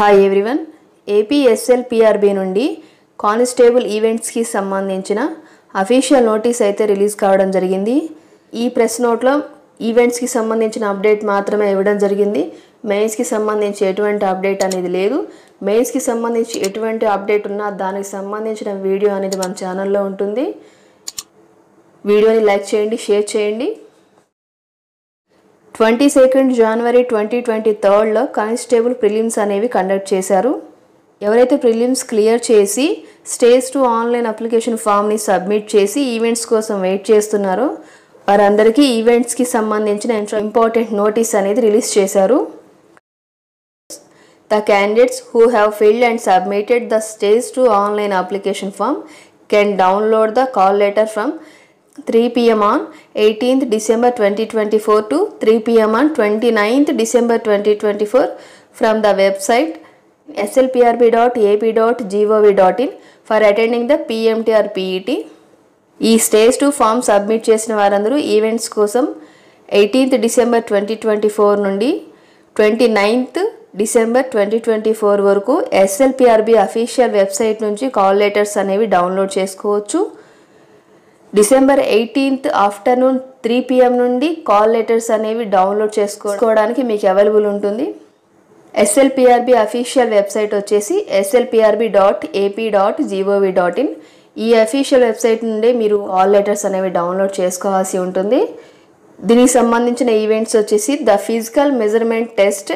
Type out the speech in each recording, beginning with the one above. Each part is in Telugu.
హాయ్ ఎవ్రీవన్ ఏపీఎస్ఎల్పిఆర్బి నుండి కానిస్టేబుల్ ఈవెంట్స్కి సంబంధించిన అఫీషియల్ నోటీస్ అయితే రిలీజ్ కావడం జరిగింది. ఈ ప్రెస్ నోట్లో ఈవెంట్స్కి సంబంధించిన అప్డేట్ మాత్రమే ఇవ్వడం జరిగింది. మెయిన్స్కి సంబంధించి ఎటువంటి అప్డేట్ అనేది లేదు. మెయిన్స్కి సంబంధించి ఎటువంటి అప్డేట్ ఉన్నా దానికి సంబంధించిన వీడియో అనేది మన ఛానల్లో ఉంటుంది. వీడియోని లైక్ చేయండి, షేర్ చేయండి. 22 జనవరి 2023లో కానిస్టేబుల్ ప్రిలిమ్స్ అనేవి కండక్ట్ చేశారు. ఎవరైతే ప్రిలిమ్స్ క్లియర్ చేసి స్టేజ్ 2 ఆన్లైన్ అప్లికేషన్ ఫామ్ని సబ్మిట్ చేసి ఈవెంట్స్ కోసం వెయిట్ చేస్తున్నారో వారందరికీ ఈవెంట్స్కి సంబంధించిన ఇంపార్టెంట్ నోటీస్ అనేది రిలీజ్ చేశారు. The candidates who have filled and submitted the stage 2 online application form can download the call letter from 3 p.m. on 18th December 2024 to 3 p.m. on 29th December 2024 from the website slprb.ap.gov.in for attending the PMT or PET. ఈ స్టేజ్ 2 ఫామ్ సబ్మిట్ చేసిన వారందరూ ఈవెంట్స్ కోసం 18th డిసెంబర్ 2024 నుండి 29th డిసెంబర్ 2024 వరకు ఎస్ఎల్పిఆర్బి అఫీషియల్ వెబ్సైట్ నుంచి కాల్ లెటర్స్ అనేవి డౌన్లోడ్ చేసుకోవచ్చు. December 18th afternoon 3 p.m. నుండి కాల్ లెటర్స్ అనేవి డౌన్లోడ్ చేసుకోవడానికి మీకు అవైలబుల్ ఉంటుంది. ఎస్ఎల్పిఆర్బి అఫీషియల్ వెబ్సైట్ వచ్చేసి slprb.ap.gov.in. ఈ అఫీషియల్ వెబ్సైట్ నుండి మీరు కాల్ లెటర్స్ అనేవి డౌన్లోడ్ చేసుకోవాల్సి ఉంటుంది. దీనికి సంబంధించిన ఈవెంట్స్ వచ్చేసి the physical measurement test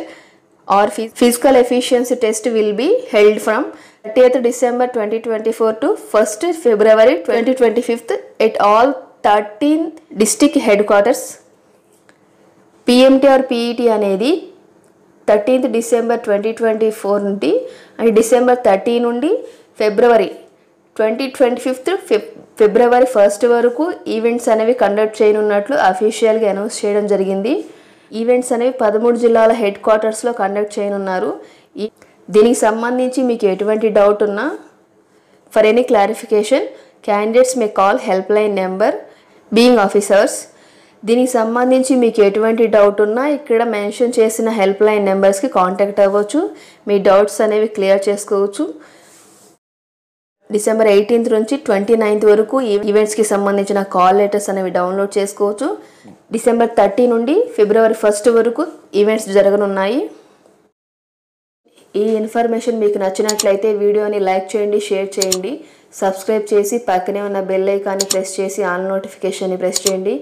or physical efficiency test will be held from 30th December 2024 to 1st February 2025 at all 13 district headquarters. PMT or PET అనేది 13th December 2024 నుండి అండ్ డిసెంబర్ 30 నుండి ఫిబ్రవరి 2025 ఫిబ్రవరి 1st వరకు ఈవెంట్స్ అనేవి కండక్ట్ చేయనున్నట్లు అఫీషియల్గా అనౌన్స్ చేయడం జరిగింది. ఈవెంట్స్ అనేవి 13 జిల్లాల హెడ్ క్వార్టర్స్లో కండక్ట్ చేయనున్నారు. దీనికి సంబంధించి మీకు ఎటువంటి డౌట్ ఉన్నా for any clarification candidates may call help line number being officers. దీనికి సంబంధించి మీకు ఎటువంటి డౌట్ ఉన్నా ఇక్కడ మెన్షన్ చేసిన హెల్ప్ లైన్ నెంబర్స్కి కాంటాక్ట్ అవ్వచ్చు. మీ డౌట్స్ అనేవి క్లియర్ చేసుకోవచ్చు. డిసెంబర్ 18th నుంచి 29th వరకు ఈవెంట్స్కి సంబంధించిన కాల్ లెటర్స్ అనేవి డౌన్లోడ్ చేసుకోవచ్చు. డిసెంబర్ 30 నుండి ఫిబ్రవరి 1st వరకు ఈవెంట్స్ జరగనున్నాయి. ఈ ఇన్ఫర్మేషన్ మీకు నచ్చినట్లయితే వీడియోని లైక్ చేయండి, షేర్ చేయండి, సబ్స్క్రైబ్ చేసి పక్కనే ఉన్న బెల్ ఐకాన్ని ప్రెస్ చేసి ఆల్ నోటిఫికేషన్ని ప్రెస్ చేయండి.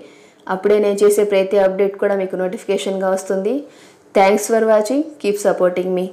అప్పుడే నేను చేసే ప్రతి అప్డేట్ కూడా మీకు నోటిఫికేషన్గా వస్తుంది. Thanks for watching. Keep supporting me.